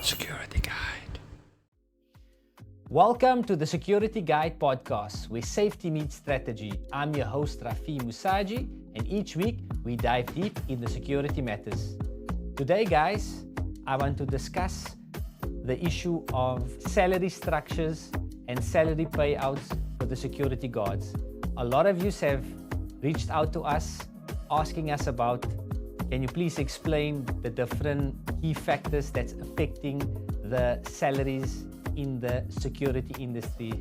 Security Guide. Welcome to the Security Guide podcast, where safety meets strategy. I'm your host, Rafee Moosagie, and each week we dive deep in the security matters. Today, guys, I want to discuss the issue of salary structures and salary payouts for the security guards. A lot of you have reached out to us asking us about, can you please explain the different key factors that's affecting the salaries in the security industry.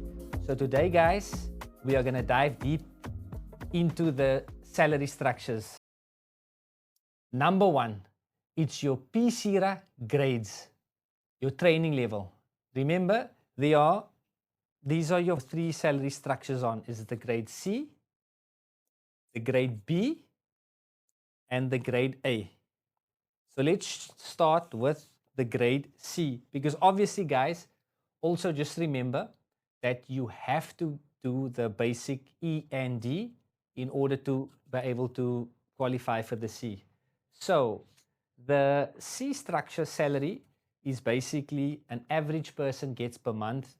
So today, guys, we are going to dive deep into the salary structures. Number one, it's your PCRA grades, your training level. Remember, these are your three salary structures on. Is the grade C, the grade B, and the grade A. So let's start with the grade C, because obviously, guys, also just remember that you have to do the basic E and D in order to be able to qualify for the C. So the C structure salary is basically an average person gets per month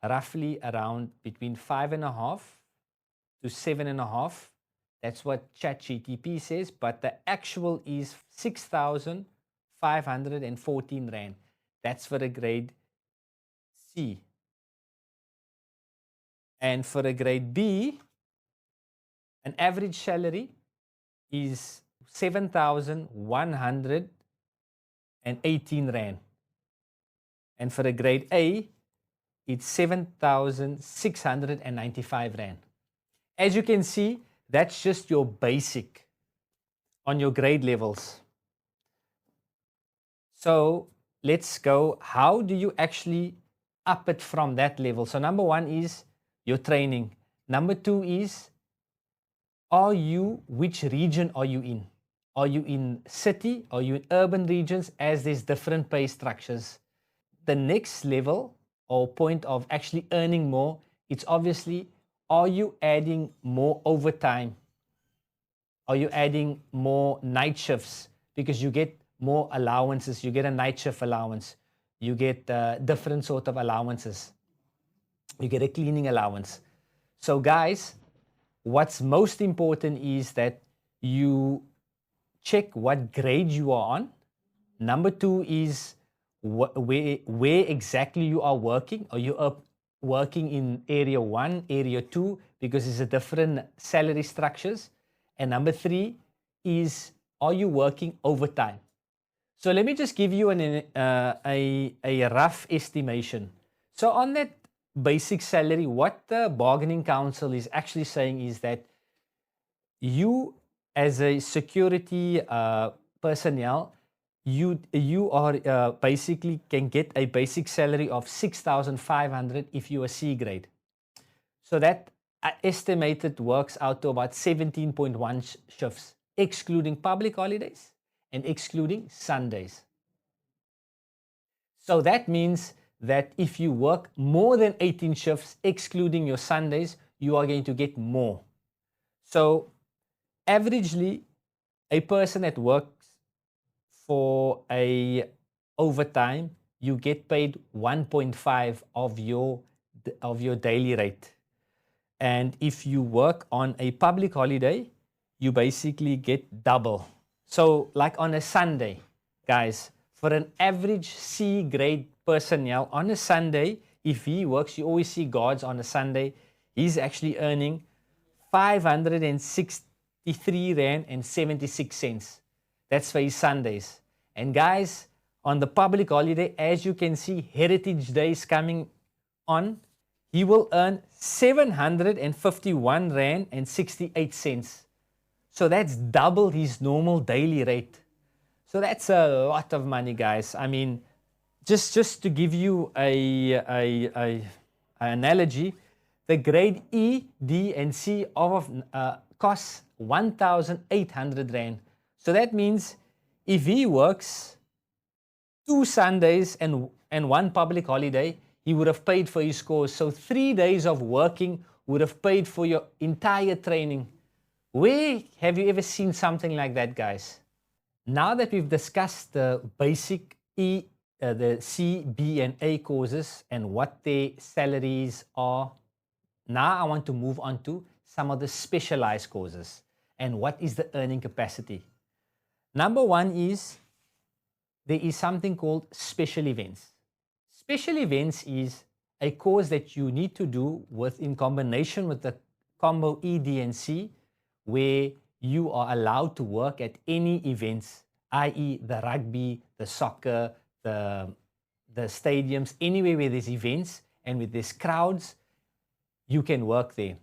roughly around between 5.5 to 7.5. That's what ChatGTP says, but the actual is 6,514 Rand. That's for the grade C. And for a grade B, an average salary is 7,118 Rand. And for a grade A, it's 7,695 Rand. As you can see, that's just your basic on your grade levels. So let's go. How do you actually up it from that level? So number one is your training. Number two is, which region are you in? Are you in city? Are you in urban regions? As there's different pay structures. The next level or point of actually earning more, it's obviously, are you adding more overtime? Are you adding more night shifts? Because you get more allowances. You get a night shift allowance. You get different sort of allowances. You get a cleaning allowance. So guys, what's most important is that you check what grade you are on. Number two is where exactly you are working. Are you working in area 1, area 2? Because it's a different salary structures. And number three is, are you working overtime? So let me just give you a rough estimation. So on that basic salary, what the bargaining council is actually saying is that you, as a security personnel, you are basically can get a basic salary of 6,500 if you are C grade. So that estimated works out to about 17.1 shifts, excluding public holidays and excluding Sundays. So that means that if you work more than 18 shifts, excluding your Sundays, you are going to get more. So averagely, a person that works for a overtime, you get paid 1.5 of your daily rate. And if you work on a public holiday, you basically get double. So like on a Sunday, guys, for an average C grade personnel on a Sunday, if he works, you always see guards on a Sunday, he's actually earning 563 Rand and 76 cents. That's for his Sundays. And guys, on the public holiday, as you can see, Heritage Day is coming on, he will earn 751 Rand and 68 cents. So that's double his normal daily rate. So that's a lot of money, guys. I mean, just to give you an analogy, the grade E, D, and C costs 1,800 Rand. So that means if he works 2 Sundays and one public holiday, he would have paid for his course. So 3 days of working would have paid for your entire training. Where have you ever seen something like that, guys? Now that we've discussed the basic the C, B, and A courses and what their salaries are. Now I want to move on to some of the specialized courses and what is the earning capacity. Number one is there is something called special events. Special events is a course that you need to do in combination with the combo E, D, and C, where you are allowed to work at any events, i.e. the rugby, the soccer, the stadiums, anywhere where there's events and with these crowds, you can work there.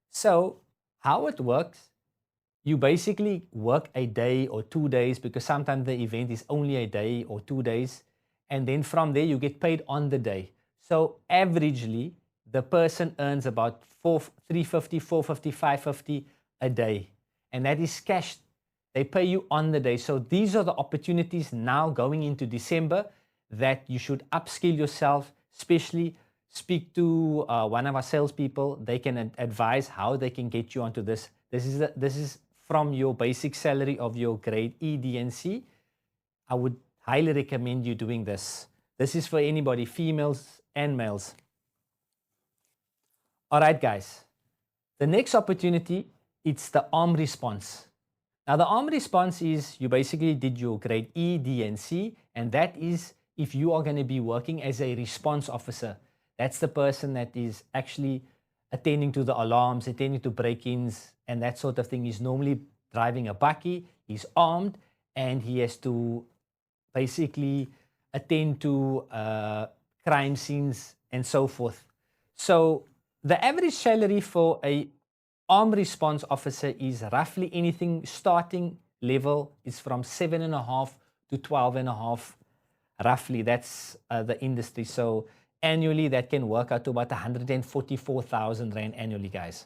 So how it works, you basically work a day or 2 days because sometimes the event is only a day or 2 days. And then from there, you get paid on the day. So averagely, the person earns about 350, 450, 550 a day. And that is cash. They pay you on the day. So these are the opportunities now going into December that you should upskill yourself, especially speak to one of our salespeople. They can advise how they can get you onto this. This is from your basic salary of your grade E, D, and C. I would highly recommend you doing this. This is for anybody, females and males. All right, guys. The next opportunity, it's the arm response. Now, the arm response is you basically did your grade E, D, and C, and that is if you are going to be working as a response officer. That's the person that is actually attending to the alarms, attending to break-ins, and that sort of thing. He's normally driving a bakkie, he's armed, and he has to basically attend to crime scenes and so forth. So the average salary for a armed response officer is roughly anything starting level is from 7.5 to 12.5, roughly. That's the industry. So annually, that can work out to about 144,000 Rand annually, guys.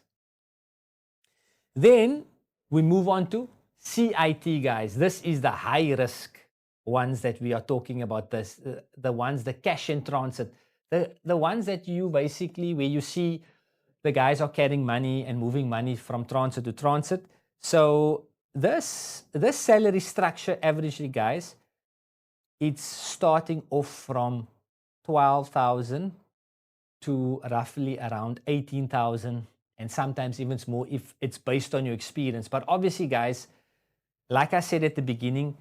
Then we move on to CIT, guys. This is the high risk ones that we are talking about. This, the ones, the cash in transit, the ones that you basically, where you see the guys are carrying money and moving money from transit to transit. So this salary structure averagely, guys, it's starting off from 12,000 to roughly around 18,000, and sometimes even more if it's based on your experience. But obviously, guys, like I said at the beginning,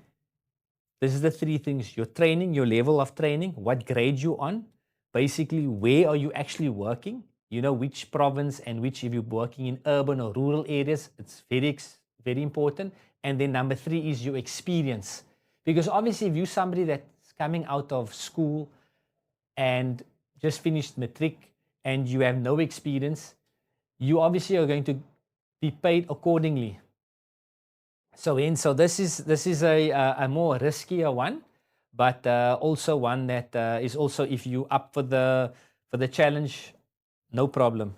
this is the three things: your training, your level of training, what grade you're on, basically where are you actually working, you know, which province and which, if you're working in urban or rural areas, it's very important. And then number three is your experience. Because obviously if you're somebody that's coming out of school and just finished matric and you have no experience, you obviously are going to be paid accordingly. So this is a more riskier one, but also one that is also, if you up for the challenge, no problem.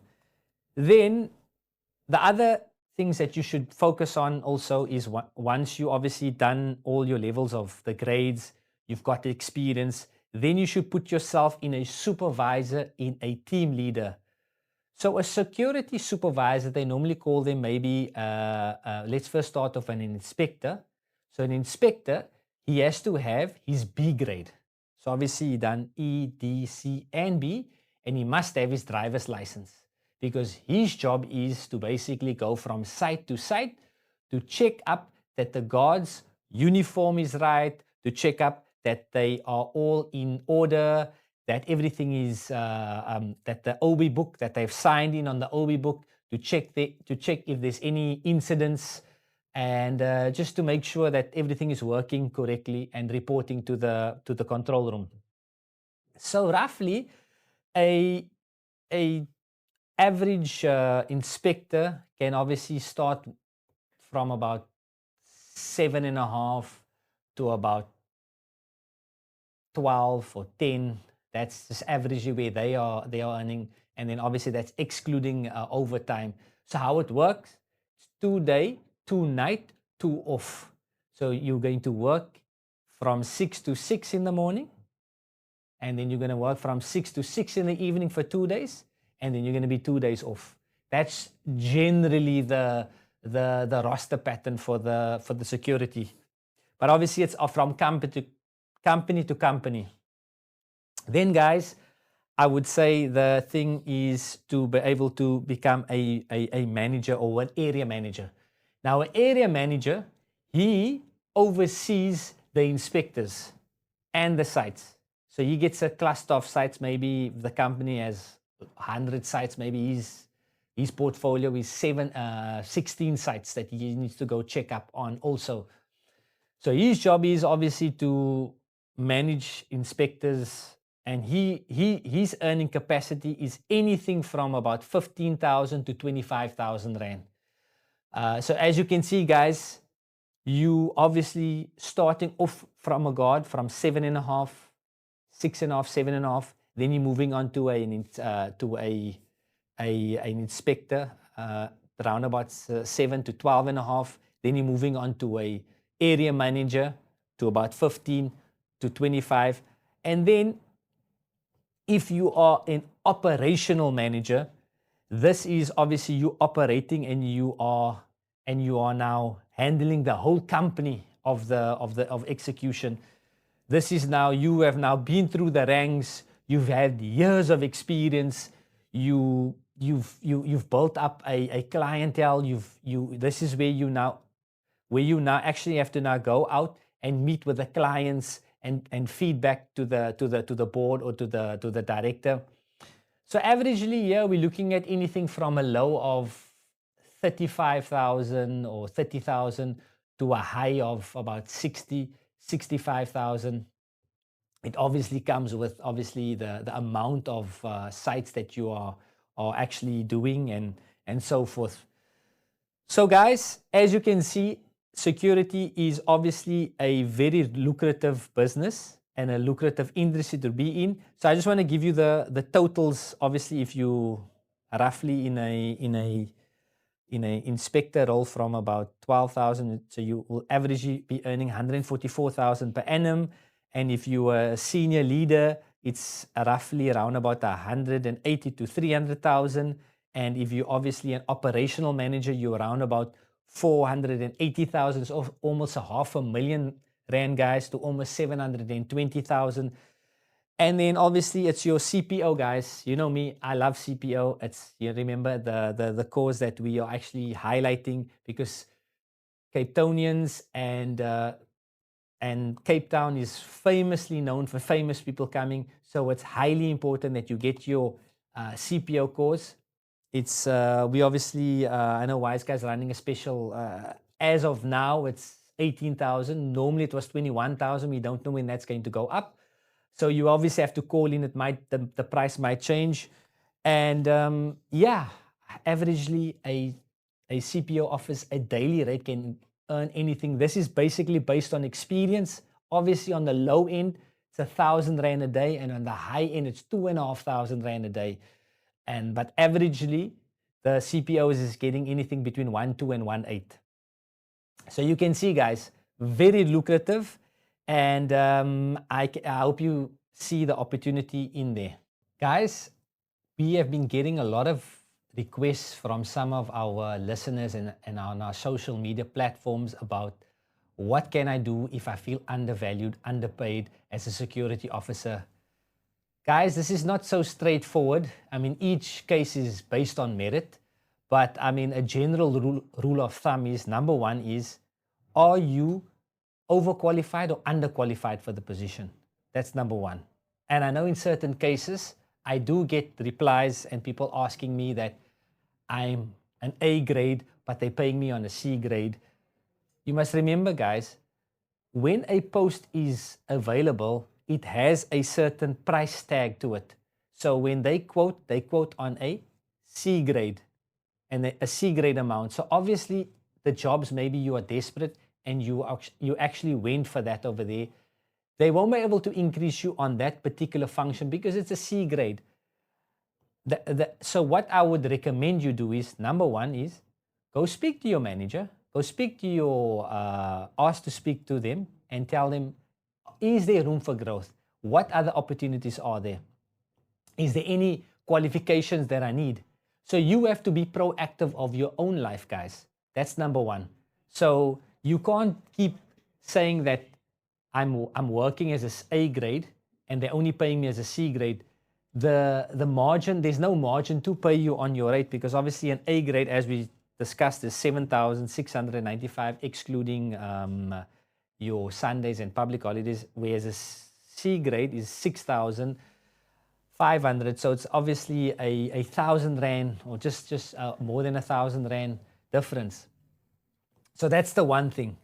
Then the other things that you should focus on also is once you obviously done all your levels of the grades, you've got the experience, then you should put yourself in a supervisor, in a team leader. So a security supervisor, they normally call them maybe, let's first start off an inspector. So an inspector, he has to have his B grade. So obviously he done E, D, C, and B, and he must have his driver's license because his job is to basically go from site to site to check up that the guards' uniform is right, to check up that they are all in order, that everything is, that the OB book, that they've signed in on the OB book, to check if there's any incidents, and just to make sure that everything is working correctly and reporting to the control room. So roughly, a average inspector can obviously start from about 7.5 to about 12 or 10. That's just averagely where they are earning, and then obviously that's excluding overtime. So how it works: it's 2 day, 2 night, 2 off. So you're going to work from 6 to 6 in the morning, and then you're going to work from 6 to 6 in the evening for 2 days, and then you're going to be 2 days off. That's generally the roster pattern for the security. But obviously it's from company to company. Then, guys, I would say the thing is to be able to become a manager or an area manager. Now, an area manager, he oversees the inspectors and the sites. So he gets a cluster of sites. Maybe the company has 100 sites. Maybe his portfolio is 16 sites that he needs to go check up on also. So his job is obviously to manage inspectors, and his earning capacity is anything from about 15,000 to 25,000 rand. So as you can see, guys, you obviously starting off from a guard from 7.5, 6.5, 7.5. Then you're moving on to an inspector around about 7 to 12.5. Then you're moving on to a area manager to about 15 to 25. And then if you are an operational manager, this is obviously you operating and you are now handling the whole company of execution. This is now, you have now been through the ranks, you've had years of experience, you've built up a clientele, this is where you now actually have to now go out and meet with the clients and feedback to the board or to the director. So averagely, yeah, we're looking at anything from a low of 35,000 or 30,000 to a high of about 60, 65,000. It obviously comes with the amount of sites that you are actually doing and so forth. So guys, as you can see, security is obviously a very lucrative business and a lucrative industry to be in. So I just want to give you the totals. Obviously, if you roughly in a inspector role from about 12,000, so you will averagely be earning 144,000 per annum. And if you are a senior leader, it's roughly around about 180 to 300,000. And if you're obviously an operational manager, you're around about 480,000, so almost a $500,000 rand, guys, to almost 720,000. And then obviously it's your CPO, guys. You know me, I love CPO. It's, you remember the cause that we are actually highlighting, because Cape Townians and Cape Town is famously known for famous people coming. So it's highly important that you get your CPO course. It's we obviously I know Wise Guys running a special. As of now, it's 18,000. Normally it was 21,000. We don't know when that's going to go up. So you obviously have to call in. It might the price might change, and yeah, averagely a CPO offers a daily rate can earn anything. This is basically based on experience. Obviously, on the low end, it's 1,000 rand a day, and on the high end, it's 2,500 rand a day. But averagely, the CPOs is getting anything between 1.2 and 1.8. So you can see, guys, very lucrative, and I hope you see the opportunity in there. Guys, we have been getting a lot of requests from some of our listeners and on our social media platforms about what can I do if I feel undervalued, underpaid as a security officer. Guys, this is not so straightforward. I mean, each case is based on merit, but I mean, a general rule of thumb is, number one is, are you overqualified or underqualified for the position? That's number one. And I know in certain cases, I do get replies and people asking me that I'm an A grade, but they're paying me on a C grade. You must remember, guys, when a post is available, it has a certain price tag to it. So when they quote on a C grade and a C grade amount. So obviously the jobs, maybe you are desperate and you actually went for that over there. They won't be able to increase you on that particular function because it's a C grade. So what I would recommend you do is, number one is, go speak to your manager, go speak to your, ask to speak to them and tell them, is there room for growth? What other opportunities are there? Is there any qualifications that I need? So you have to be proactive of your own life, guys. That's number one. So you can't keep saying that I'm working as a A grade and they're only paying me as a C grade, the margin, there's no margin to pay you on your rate, because obviously an A grade, as we discussed, is 7,695 excluding your Sundays and public holidays, whereas a C grade is 6,500. So it's obviously a 1,000 rand, or just more than 1,000 rand difference. So that's the one thing.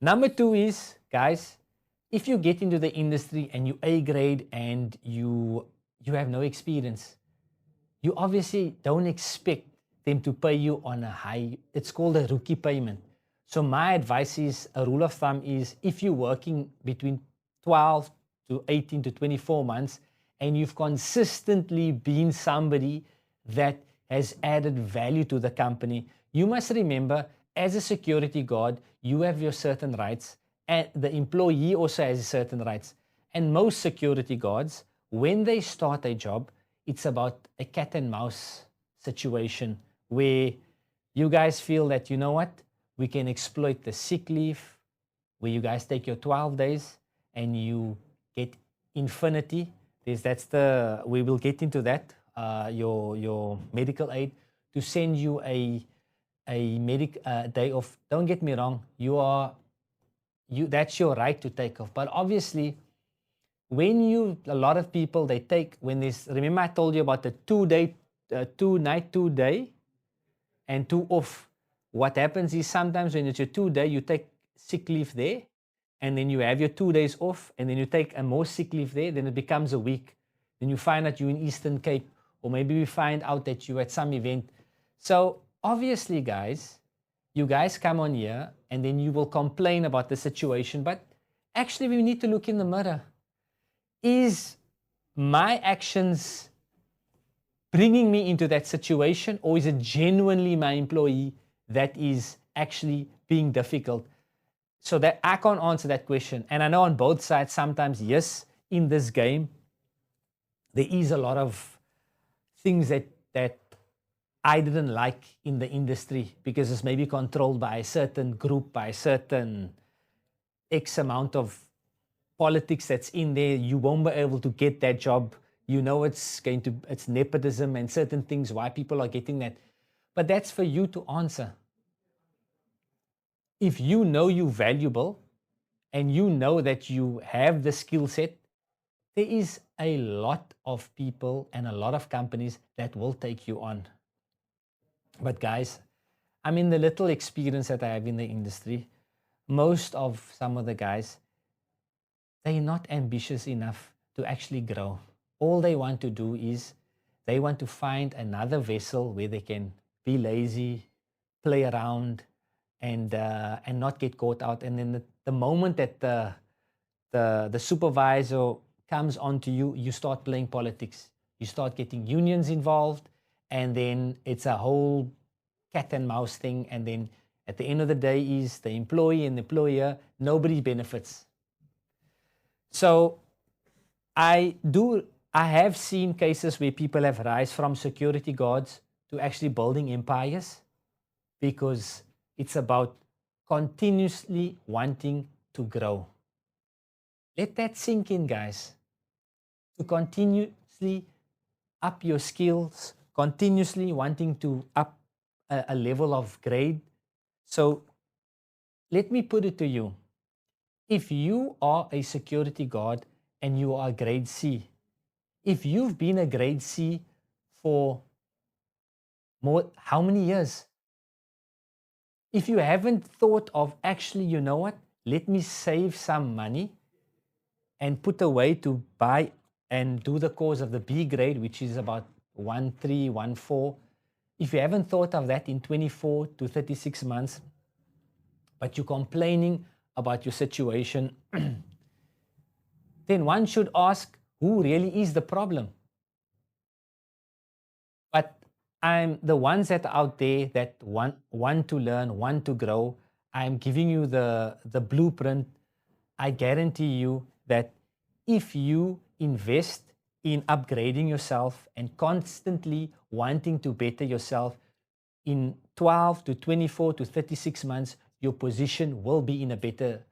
Number two is, guys, if you get into the industry and you A grade and you have no experience, you obviously don't expect them to pay you on a high, it's called a rookie payment. So my advice is, a rule of thumb is, if you're working between 12 to 18 to 24 months and you've consistently been somebody that has added value to the company, you must remember, as a security guard, you have your certain rights, and the employee also has certain rights. And most security guards, when they start a job, it's about a cat and mouse situation where you guys feel that, you know what, we can exploit the sick leave, where you guys take your 12 days and you get infinity. We will get into that, your medical aid, to send you a day off. Don't get me wrong, that's your right to take off. But obviously, a lot of people, they take, remember I told you about the 2 night, 2 day, and 2 off. What happens is, sometimes when it's your 2 day, you take sick leave there, and then you have your 2 days off, and then you take a more sick leave there, then it becomes a week. Then you find out you're in Eastern Cape, or maybe we find out that you're at some event. So obviously, guys, you guys come on here and then you will complain about the situation, but actually we need to look in the mirror. Is my actions bringing me into that situation, or is it genuinely my employee that is actually being difficult? So that I can't answer that question. And I know on both sides, sometimes, yes, in this game, there is a lot of things that I didn't like in the industry, because it's maybe controlled by a certain group, by a certain X amount of politics that's in there. You won't be able to get that job. You know, it's nepotism and certain things, why people are getting that. But that's for you to answer. If you know you're valuable and you know that you have the skill set, there is a lot of people and a lot of companies that will take you on. But guys, I mean, the little experience that I have in the industry, most of some of the guys, they're not ambitious enough to actually grow. All they want to do is they want to find another vessel where they can be lazy, play around, and not get caught out. And then the moment that the supervisor comes onto you, you start playing politics. You start getting unions involved, and then it's a whole cat and mouse thing. And then at the end of the day is the employee and the employer, nobody benefits. So I have seen cases where people have rise from security guards to actually building empires, because it's about continuously wanting to grow. Let that sink in, guys. To continuously up your skills, continuously wanting to up a level of grade. So let me put it to you. If you are a security guard and you are a grade C, if you've been a grade C for how many years? If you haven't thought of actually, you know what, let me save some money and put away to buy and do the course of the B grade, which is about 13, 14. If you haven't thought of that in 24 to 36 months, but you're complaining about your situation, then one should ask, who really is the problem? But I'm the ones that are out there that want to learn, want to grow. I'm giving you the blueprint. I guarantee you that if you invest in upgrading yourself and constantly wanting to better yourself, in 12 to 24 to 36 months, your position will be in a better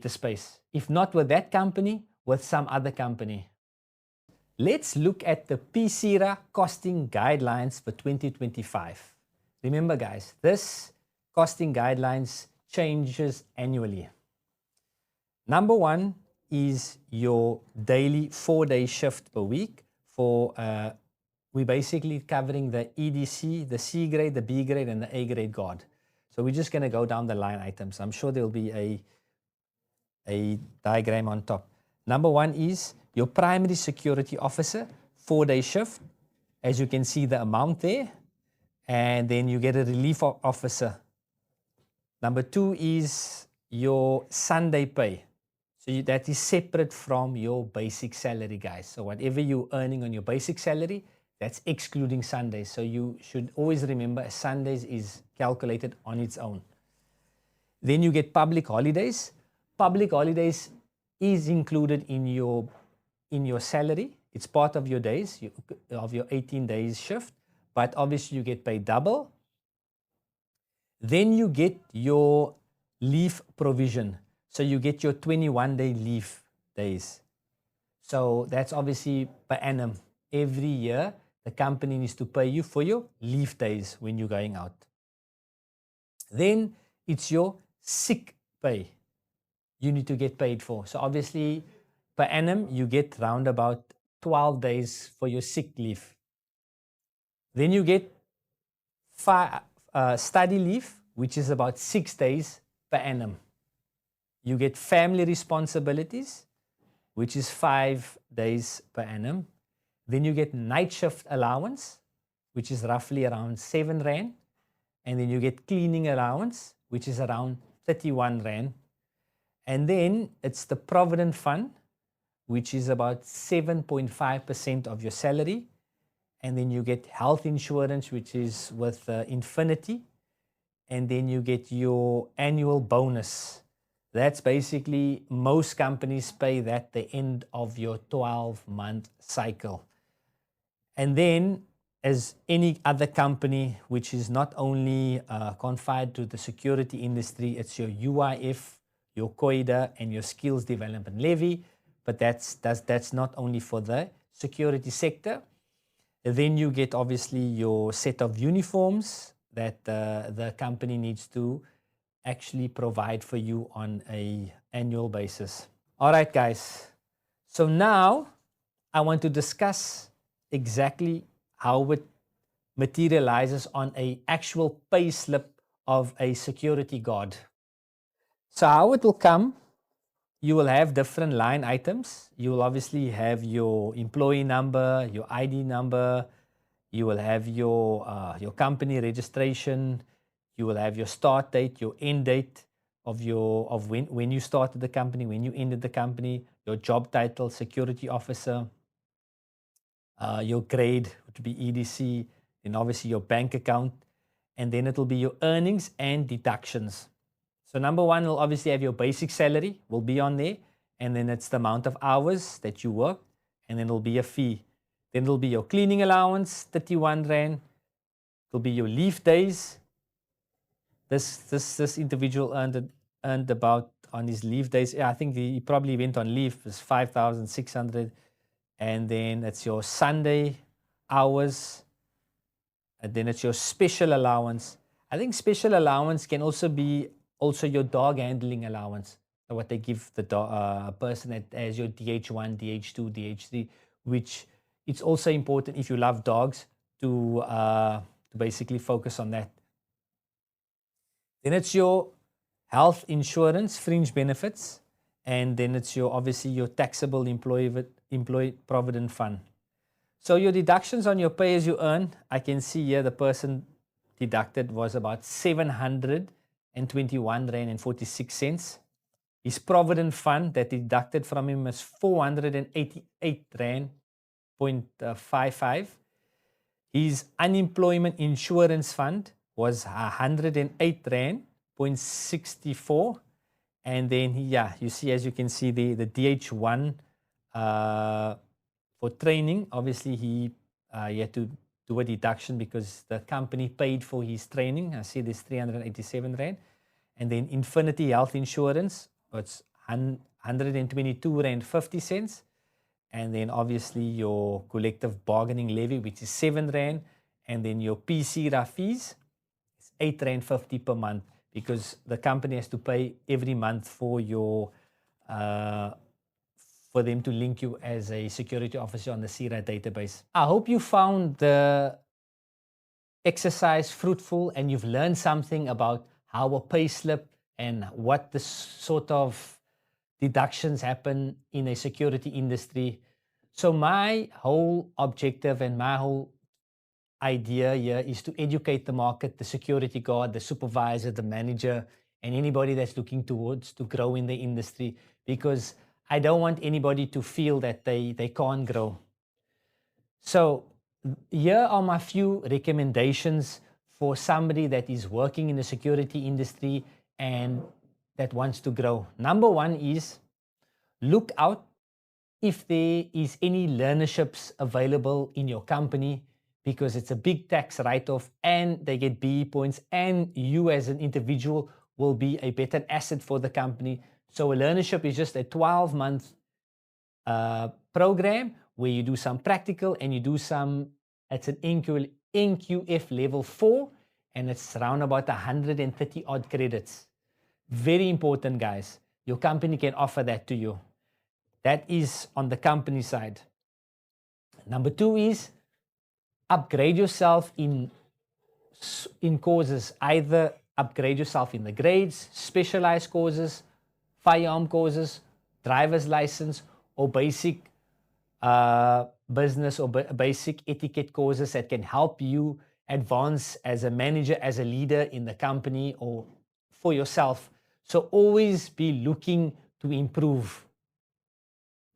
space. If not with that company, with some other company. Let's look at the PCERA costing guidelines for 2025. Remember guys, this costing guidelines changes annually. Number one is your daily 4-day shift per week. We're basically covering the EDC, the C grade, the B grade, and the A grade guard. So we're just going to go down the line items. I'm sure there'll be a diagram on top. Number one is your primary security officer, 4-day shift. As you can see the amount there. And then you get a relief officer. Number two is your Sunday pay. So that is separate from your basic salary, guys. So whatever you're earning on your basic salary, that's excluding Sundays. So you should always remember Sundays is calculated on its own. Then you get public holidays. Public holidays is included in your salary. It's part of your days, of your 18 days shift. But obviously you get paid double. Then you get your leave provision. So you get your 21-day leave days. So that's obviously per annum. Every year, the company needs to pay you for your leave days when you're going out. Then it's your sick pay you need to get paid for. So obviously, per annum, you get round about 12 days for your sick leave. Then you get study leave, which is about 6 days per annum. You get family responsibilities, which is 5 days per annum. Then you get night shift allowance, which is roughly around 7 Rand. And then you get cleaning allowance, which is around 31 Rand. And then it's the Provident Fund, which is about 7.5% of your salary. And then you get health insurance, which is with Infinity. And then you get your annual bonus. That's basically most companies pay that at the end of your 12-month cycle. And then, as any other company, which is not only confined to the security industry, it's your UIF, your COIDA, and your skills development levy. But that's not only for the security sector. Then you get obviously your set of uniforms that the company needs to actually provide for you on an annual basis. All right, guys. So now I want to discuss exactly how it materializes on an actual pay slip of a security guard. So how it will come, you will have different line items. You will obviously have your employee number, your ID number. You will have your company registration. You will have your start date, your end date of when you started the company, when you ended the company, your job title, security officer, your grade, which would be EDC, and obviously your bank account, and then it'll be your earnings and deductions. So number one will obviously have your basic salary, will be on there, and then it's the amount of hours that you work, and then it'll be a fee. Then it'll be your cleaning allowance, 31 Rand. It'll be your leave days. This individual earned about on his leave days. Yeah, I think he probably went on leave. It was 5,600, and then it's your Sunday hours, and then it's your special allowance. I think special allowance can also be your dog handling allowance. So what they give the person as your DH1, DH2, DH3, which it's also important if you love dogs to basically focus on that. Then it's your health insurance, fringe benefits, and then it's obviously your taxable employee provident fund. So your deductions on your pay as you earn, I can see here the person deducted was about 721 Rand and 46 cents. His provident fund that deducted from him is 488 Rand 0.55. His unemployment insurance fund was 108 Rand 0.64. And then, you see, as you can see, the DH1 for training, obviously he had to do a deduction because the company paid for his training. I see this 387 Rand. And then Infinity Health Insurance, it's 122 Rand 50 cents. And then obviously your collective bargaining levy, which is 7 Rand. And then your PC fees is 8 Rand 50 per month, because the company has to pay every month for your for them to link you as a security officer on the CIRA database. I hope you found the exercise fruitful and you've learned something about how a pay slip and what the sort of deductions happen in a security industry. So my whole objective and my whole idea here is to educate the market, the security guard, the supervisor, the manager, and anybody that's looking towards to grow in the industry, because I don't want anybody to feel that they can't grow. So here are my few recommendations for somebody that is working in the security industry and that wants to grow. Number one is look out if there is any learnerships available in your company, because it's a big tax write-off and they get BE points, and you as an individual will be a better asset for the company. So a learnership is just a 12-month program where you do some practical and you do some, it's an NQF level 4, and it's around about 130 odd credits. Very important, guys. Your company can offer that to you. That is on the company side. Number two is upgrade yourself in courses. Either upgrade yourself in the grades, specialized courses, firearm courses, driver's license, or basic business or basic etiquette courses that can help you advance as a manager, as a leader in the company or for yourself. So always be looking to improve,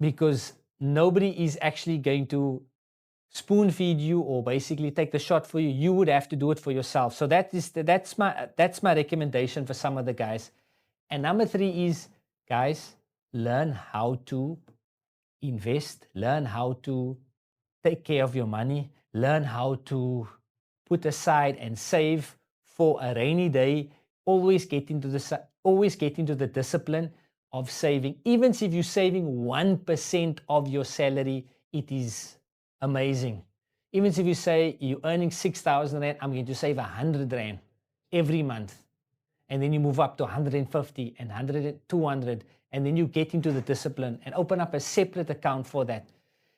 because nobody is actually going to spoon feed you or basically take the shot for you. You would have to do it for yourself. So that's my recommendation for some of the guys. And number three is, guys, learn how to invest, learn how to take care of your money, learn how to put aside and save for a rainy day. Always get into the discipline of saving. Even if you're saving 1% of your salary, it is amazing. Even if you say you're earning 6,000 Rand, I'm going to save 100 Rand every month. And then you move up to 150 and 100 and 200, and then you get into the discipline and open up a separate account for that.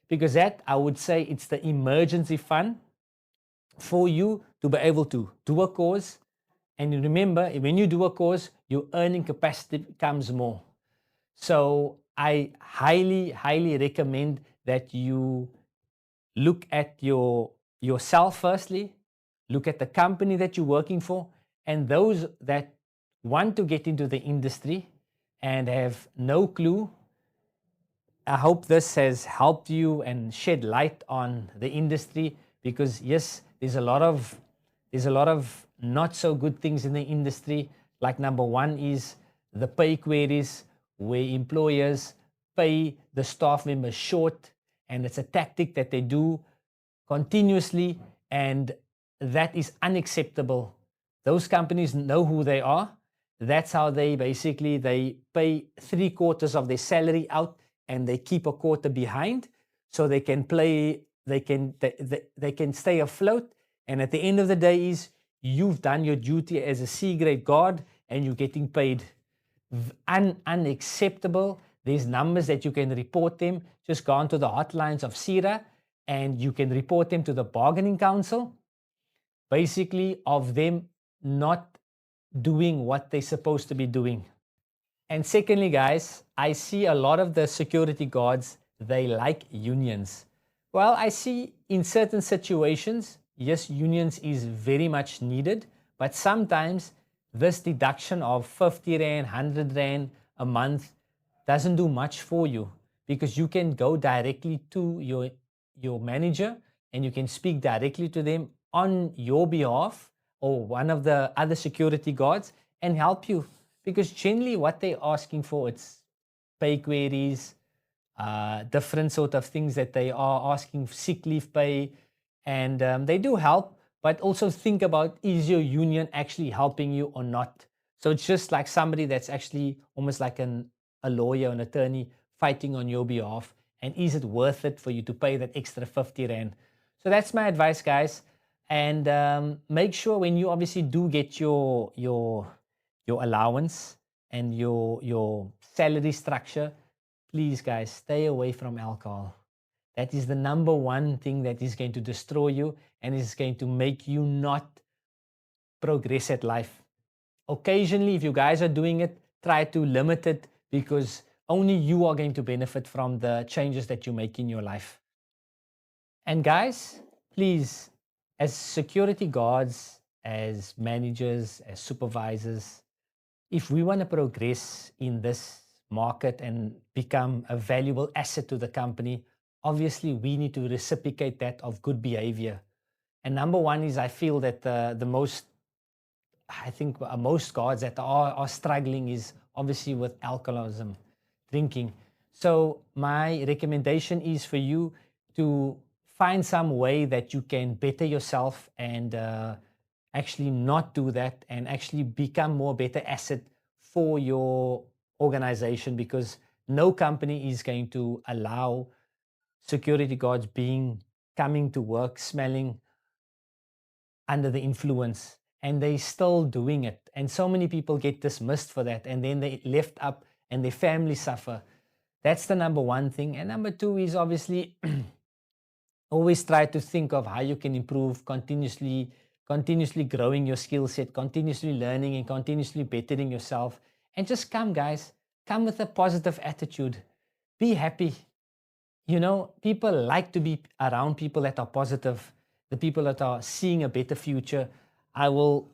Because that, I would say, it's the emergency fund for you to be able to do a course. And you remember, when you do a course, your earning capacity becomes more. So I highly, highly recommend that you look at yourself firstly, look at the company that you're working for, and those that want to get into the industry and have no clue. I hope this has helped you and shed light on the industry, because yes, there's a lot of not so good things in the industry. Like number one is the pay queries, where employers pay the staff members short, and it's a tactic that they do continuously, and that is unacceptable. Those companies know who they are. That's how they basically they pay 3/4 of their salary out, and they keep a quarter behind, so they can stay afloat. And at the end of the day is you've done your duty as a C-grade guard and you're getting paid. Unacceptable. There's numbers that you can report them. Just go on to the hotlines of CIRA and you can report them to the bargaining council, basically of them not doing what they're supposed to be doing. And secondly, guys, I see a lot of the security guards, they like unions. Well, I see in certain situations, yes, unions is very much needed, but sometimes this deduction of 50 Rand, 100 Rand a month doesn't do much for you, because you can go directly to your manager and you can speak directly to them on your behalf or one of the other security guards and help you. Because generally what they're asking for, it's pay queries, different sort of things that they are asking, sick leave pay, and they do help, but also think about, is your union actually helping you or not? So it's just like somebody that's actually almost like an a lawyer, an attorney fighting on your behalf? And is it worth it for you to pay that extra 50 Rand? So that's my advice, guys. And make sure when you obviously do get your allowance and your salary structure, please, guys, stay away from alcohol. That is the number one thing that is going to destroy you and is going to make you not progress at life. Occasionally, if you guys are doing it, try to limit it, because only you are going to benefit from the changes that you make in your life. And guys, please, as security guards, as managers, as supervisors, if we want to progress in this market and become a valuable asset to the company, obviously we need to reciprocate that of good behavior. And number one is, I feel that I think most guards that are struggling is obviously with alcoholism, drinking. So my recommendation is for you to find some way that you can better yourself and actually not do that, and actually become more better asset for your organization, because no company is going to allow security guards coming to work smelling under the influence, and they still doing it. And so many people get dismissed for that, and then they left up and their family suffer. That's the number one thing. And number two is obviously always try to think of how you can improve continuously, continuously growing your skill set, continuously learning and continuously bettering yourself. And just come, guys, come with a positive attitude. Be happy. You know, people like to be around people that are positive, the people that are seeing a better future. I will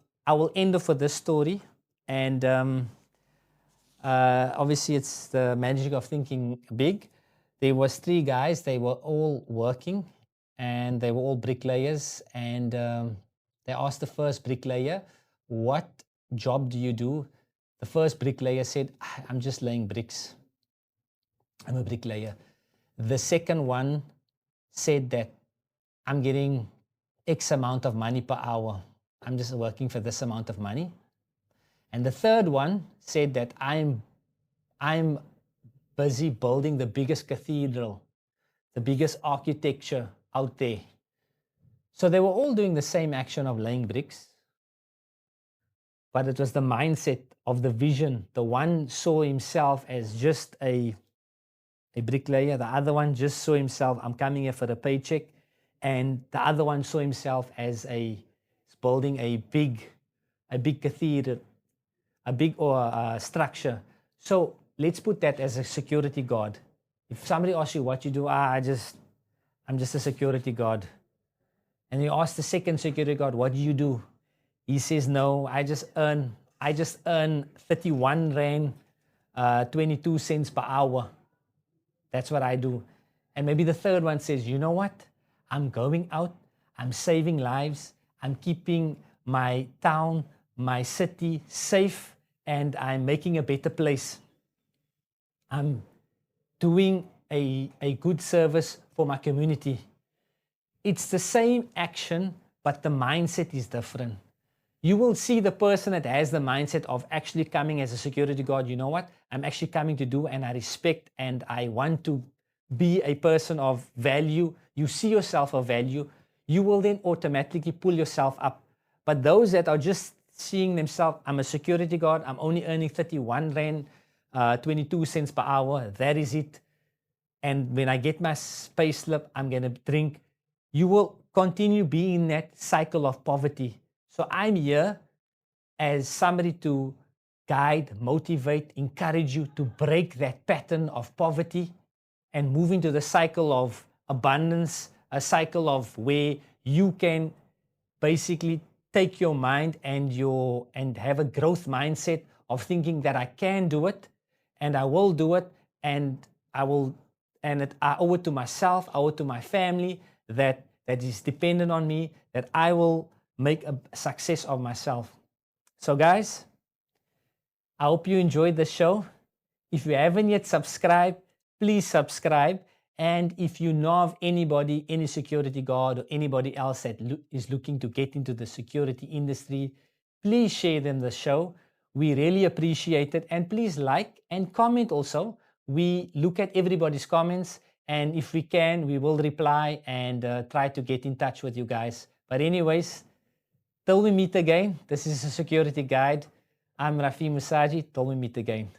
end off with this story. And obviously it's the magic of thinking big. There was 3 guys, they were all working, and they were all bricklayers. And they asked the first bricklayer, what job do you do? The first bricklayer said, I'm just laying bricks. I'm a bricklayer. The second one said that I'm getting X amount of money per hour. I'm just working for this amount of money. And the third one said that I'm busy building the biggest cathedral, the biggest architecture out there. So they were all doing the same action of laying bricks, but it was the mindset of the vision. The one saw himself as just a bricklayer. The other one just saw himself, I'm coming here for a paycheck. And the other one saw himself as building a big cathedral, a big structure. So let's put that as a security guard. If somebody asks you what you do, I'm just a security guard. And you ask the second security guard, what do you do? He says, no, I just earn 31 Rand, 22 cents per hour. That's what I do. And maybe the third one says, you know what? I'm going out, I'm saving lives, I'm keeping my town, my city safe, and I'm making a better place. I'm doing a good service for my community. It's the same action, but the mindset is different. You will see the person that has the mindset of actually coming as a security guard. You know what? I'm actually coming to do, and I respect and I want to be a person of value. You see yourself of value. You will then automatically pull yourself up. But those that are just seeing themselves, I'm a security guard, I'm only earning 31 Rand, 22 cents per hour, that is it. And when I get my pay slip, I'm going to drink. You will continue being in that cycle of poverty. So I'm here as somebody to guide, motivate, encourage you to break that pattern of poverty and move into the cycle of abundance, a cycle of where you can basically take your mind and have a growth mindset of thinking that I can do it and I will do it, and I owe it to myself, I owe it to my family that is dependent on me, that I will make a success of myself. So guys, I hope you enjoyed the show. If you haven't yet subscribed, please subscribe. And if you know of anybody, any security guard or anybody else that is looking to get into the security industry, please share them the show. We really appreciate it. And please like and comment also. We look at everybody's comments, and if we can, we will reply and try to get in touch with you guys. But anyways, till we meet again, this is a security guide. I'm Rafee Moosagie. Till we meet again.